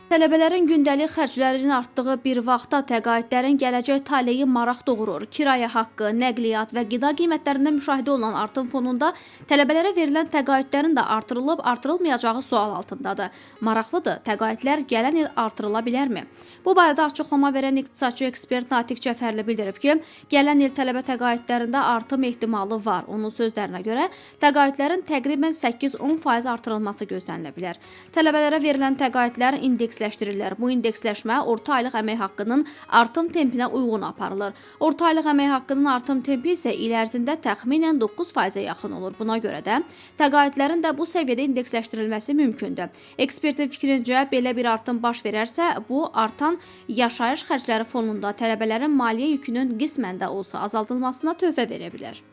Tələbələrin gündəlik xərclərinin artdığı bir vaxtda təqaüdlərin gələcək taleyi maraq doğurur. Kirayə haqqı, nəqliyyat və qida qiymətlərində müşahidə olunan artım fonunda tələbələrə verilən təqaüdlərin də artırılıb, artırılmayacağı sual altındadır. Maraqlıdır, təqaüdlər gələn il artırıla bilərmi? Bu barədə açıqlama verən iqtisadçı ekspert Natiq Cəfərli bildirib ki, gələn il tələbə təqaüdlərində artım ehtimalı var. Onun sözlərinə görə təqaüdlərin təqribən 8-10% artırılması gözlənilə bilər. Tələbələrə verilən təqaüdlər indeksləşdirilir. Bu indeksləşmə orta aylıq əmək haqqının artım tempinə uyğun aparılır. Orta aylıq əmək haqqının artım tempi isə il ərzində təxminən 9%-ə yaxın olur. Buna görə də təqaüdlərin də bu səviyyədə indeksləşdirilməsi mümkündür. Ekspertin fikrincə, belə bir artım baş verərsə, bu artan yaşayış xərcləri fonunda tələbələrin maliyyə yükünün qismən də olsa azaldılmasına töhfə verə bilər.